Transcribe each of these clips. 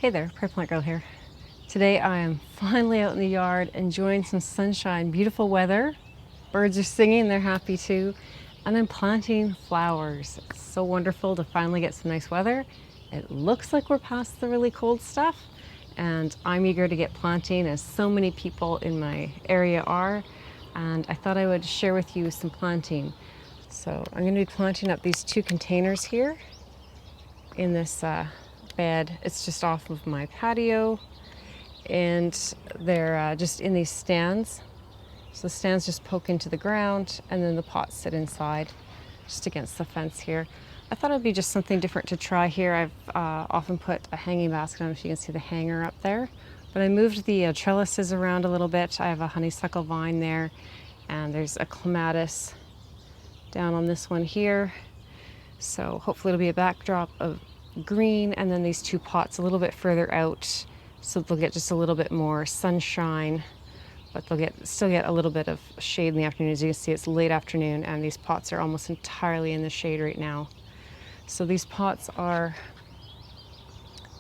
Hey there, Prairie Plant Girl here. Today I am finally out in the yard enjoying some sunshine, beautiful weather. Birds are singing, they're happy too. And I'm planting flowers. It's so wonderful to finally get some nice weather. It looks like we're past the really cold stuff, and I'm eager to get planting as so many people in my area are. And I thought I would share with you some planting. So I'm going to be planting up these 2 containers here in this bed. It's just off of my patio, and they're just in these stands. So the stands just poke into the ground, and then the pots sit inside, just against the fence here. I thought it'd be just something different to try here. I've often put a hanging basket on, if you can see the hanger up there. But I moved the trellises around a little bit. I have a honeysuckle vine there, and there's a clematis down on this one here. So hopefully it'll be a backdrop of green, and then these 2 pots a little bit further out, so they'll get just a little bit more sunshine, but they'll still get a little bit of shade in the afternoon. As you can see, it's late afternoon, and these pots are almost entirely in the shade right now. So these pots are,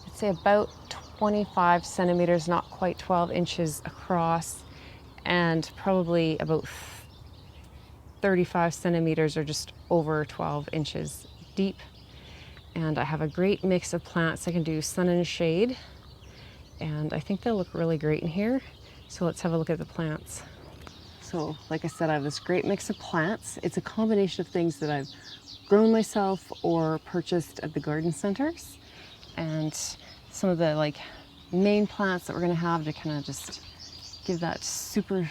I'd say, about 25 centimeters, not quite 12 inches across, and probably about 35 centimeters or just over 12 inches deep. And I have a great mix of plants. I can do sun and shade, and I think they'll look really great in here. So let's have a look at the plants. So like I said, I have this great mix of plants. It's a combination of things that I've grown myself or purchased at the garden centers. And some of the main plants that we're gonna have to kind of just give that super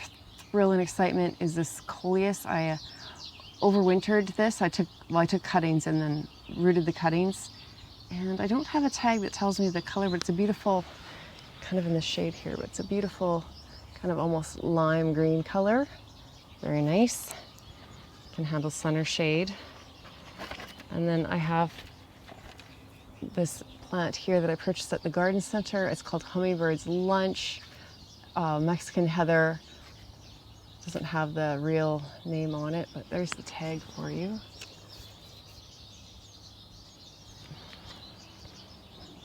thrill and excitement is this coleus. I overwintered this. I took cuttings and then rooted the cuttings, and I don't have a tag that tells me the color, but it's a beautiful, kind of in the shade here, but it's a beautiful kind of almost lime green color. Very nice. Can handle sun or shade. And then I have this plant here that I purchased at the garden center. It's called Hummingbirds Lunch, Mexican heather. Doesn't have the real name on it, but there's the tag for you.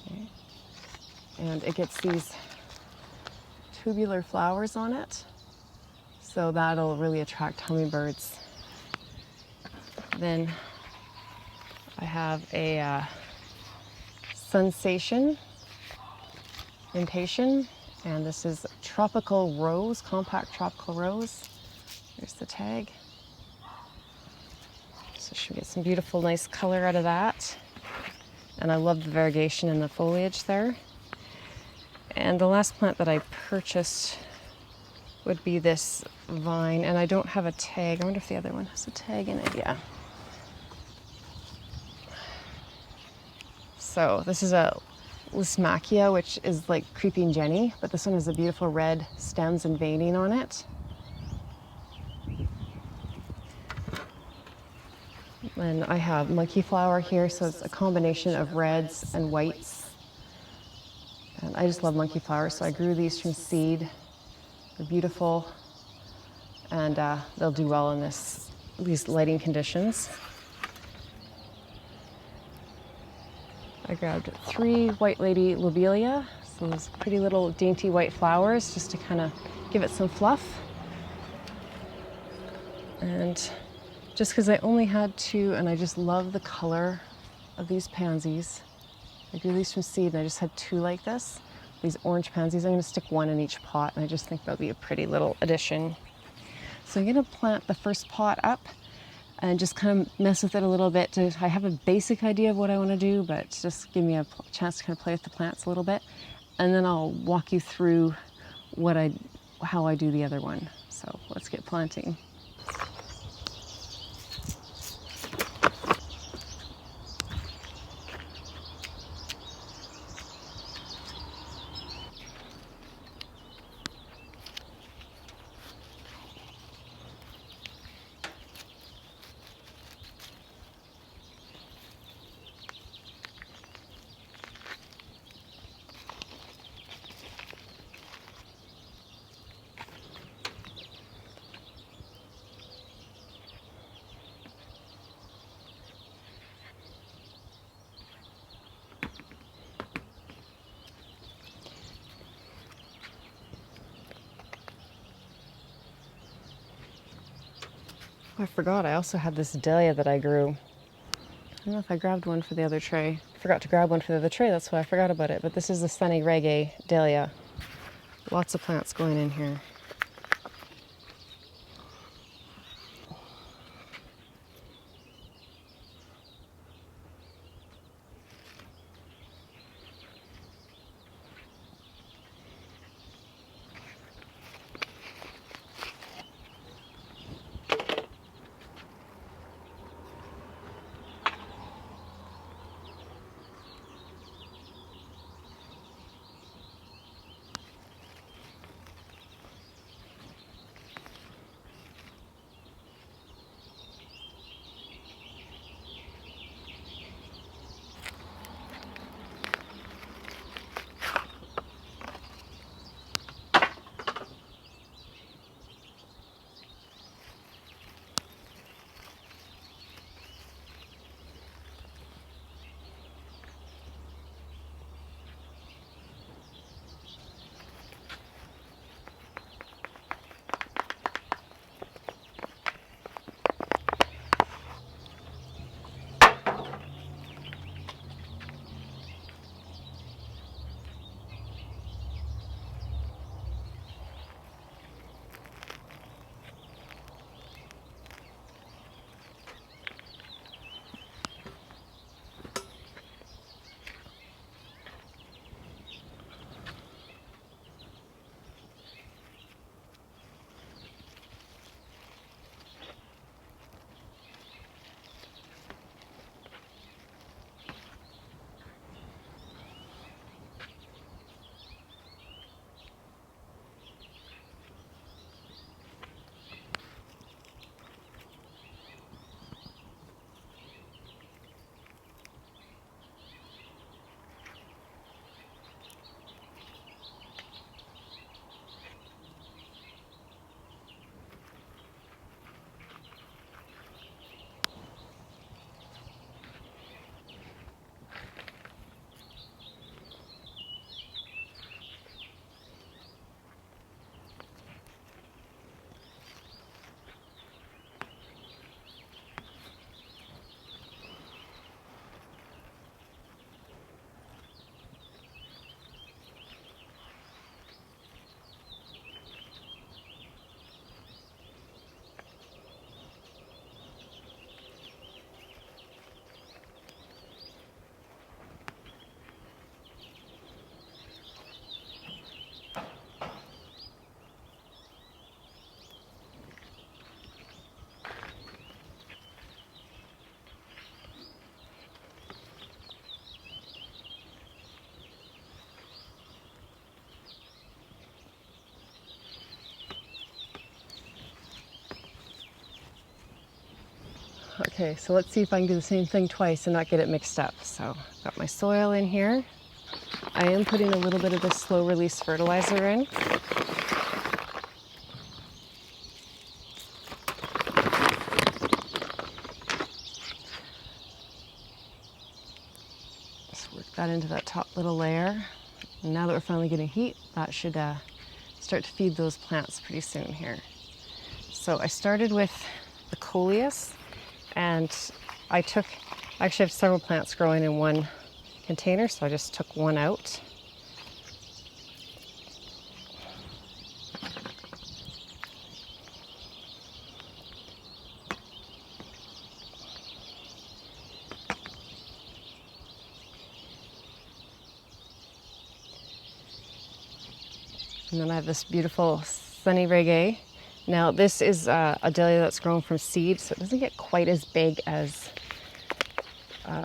Okay. And it gets these tubular flowers on it, so that'll really attract hummingbirds. Then I have a sensation impatient, and this is tropical rose, compact tropical rose. There's the tag. So should get some beautiful, nice color out of that. And I love the variegation in the foliage there. And the last plant that I purchased would be this vine, and I don't have a tag. I wonder if the other one has a tag in it. Yeah. So this is a Lismachia, which is like creeping Jenny, but this one has a beautiful red stems and veining on it. And I have monkey flower here, so it's a combination of reds and whites. And I just love monkey flowers, so I grew these from seed. They're beautiful, and they'll do well in these lighting conditions. I grabbed 3 white lady lobelia, so those pretty little dainty white flowers, just to kind of give it some fluff. And just because I only had 2, and I just love the color of these pansies. I grew these from seed, and I just had 2 like this. These orange pansies, I'm going to stick 1 in each pot, and I just think that'll be a pretty little addition. So I'm going to plant the first pot up and just kind of mess with it a little bit. I have a basic idea of what I want to do, but just give me a chance to kind of play with the plants a little bit. And then I'll walk you through how I do the other one. So let's get planting. Oh, I forgot, I also had this dahlia that I grew. I don't know if I grabbed one for the other tray. I forgot to grab one for the other tray, that's why I forgot about it. But this is the sunny reggae dahlia. Lots of plants going in here. Okay, so let's see if I can do the same thing twice and not get it mixed up. So I've got my soil in here. I am putting a little bit of this slow release fertilizer in. Just work that into that top little layer. And now that we're finally getting heat, that should start to feed those plants pretty soon here. So I started with the coleus, and I actually have several plants growing in one container, so I just took one out. And then I have this beautiful sunny reggae. Now this is a dahlia that's grown from seed, so it doesn't get quite as big as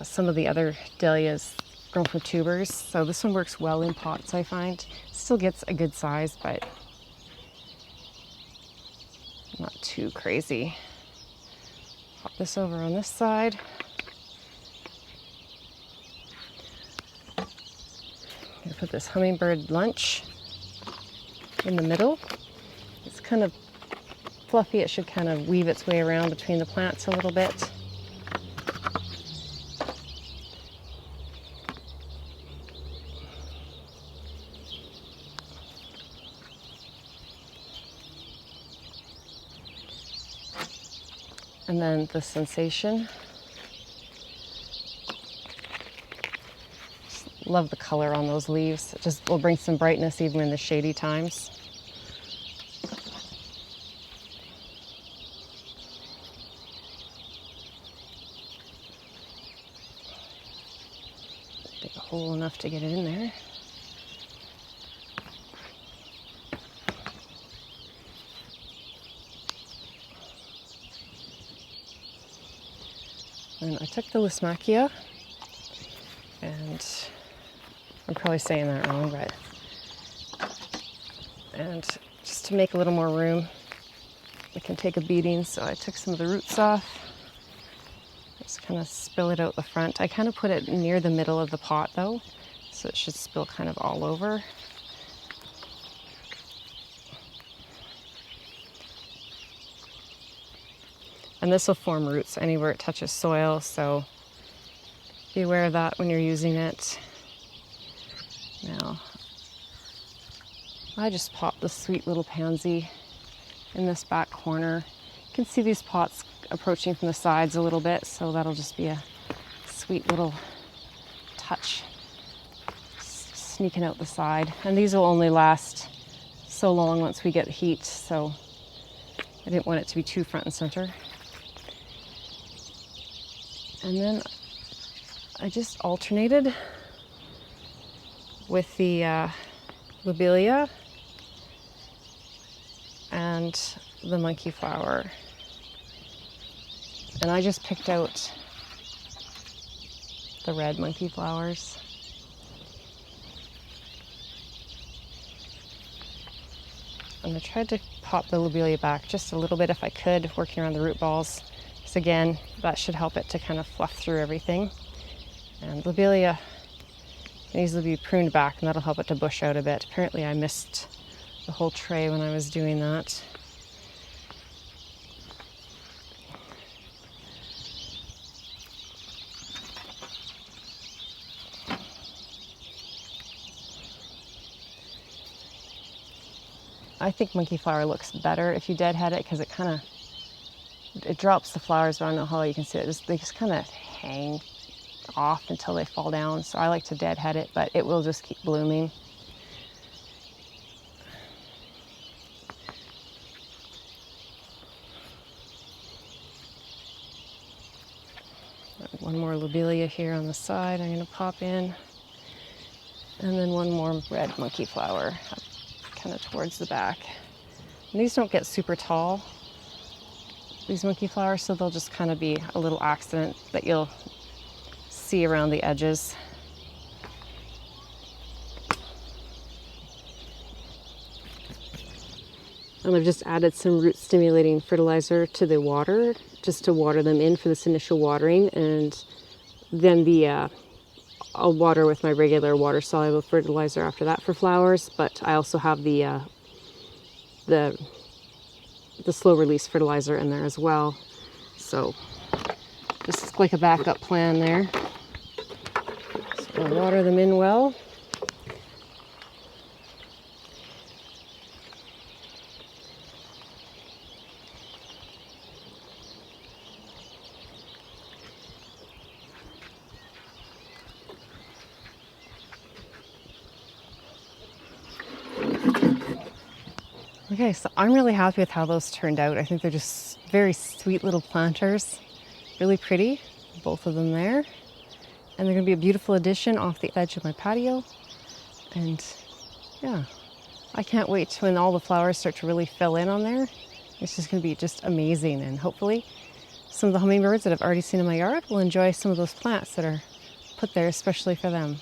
some of the other dahlias grown from tubers. So this one works well in pots, I find. Still gets a good size, but not too crazy. Pop this over on this side. I'm gonna put this hummingbird lunch in the middle. It's kind of fluffy. It should kind of weave its way around between the plants a little bit. And then the sensation. Just love the color on those leaves. It just will bring some brightness even in the shady times. Dig a hole enough to get it in there. And I took the Wismachia, and I'm probably saying that wrong, but, and just to make a little more room, it can take a beating, so I took some of the roots off. Just kind of spill it out the front. I kind of put it near the middle of the pot though, so it should spill kind of all over. And this will form roots anywhere it touches soil, so be aware of that when you're using it. Now, I just popped the sweet little pansy in this back corner. You can see these pots approaching from the sides a little bit, so that'll just be a sweet little touch sneaking out the side. And these will only last so long once we get heat, so I didn't want it to be too front and center. And then I just alternated with the lobelia and the monkey flower. And I just picked out the red monkey flowers. And I tried to pop the lobelia back just a little bit if I could, working around the root balls. Because again, that should help it to kind of fluff through everything. And lobelia can easily be pruned back, and that'll help it to bush out a bit. Apparently I missed the whole tray when I was doing that. I think monkey flower looks better if you deadhead it, because it drops the flowers, but I don't know how you can see it. They just kind of hang off until they fall down. So I like to deadhead it, but it will just keep blooming. One more lobelia here on the side I'm going to pop in. And then one more red monkey flower up kind of towards the back. And these don't get super tall, these monkey flowers, so they'll just kind of be a little accident that you'll see around the edges. And I've just added some root stimulating fertilizer to the water, just to water them in for this initial watering, and then I'll water with my regular water soluble fertilizer after that for flowers. But I also have the slow release fertilizer in there as well, so just like a backup plan there. So I'll water them in well. Okay, so I'm really happy with how those turned out. I think they're just very sweet little planters. Really pretty, both of them there. And they're gonna be a beautiful addition off the edge of my patio. And yeah, I can't wait when all the flowers start to really fill in on there. It's just gonna be just amazing. And hopefully some of the hummingbirds that I've already seen in my yard will enjoy some of those plants that are put there especially for them.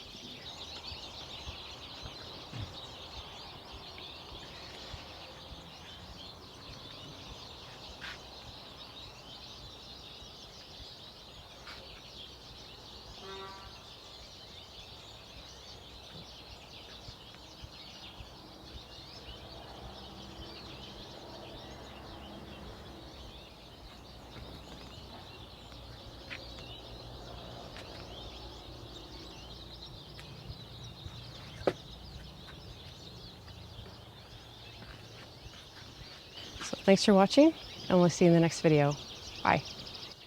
So thanks for watching, and we'll see you in the next video. Bye.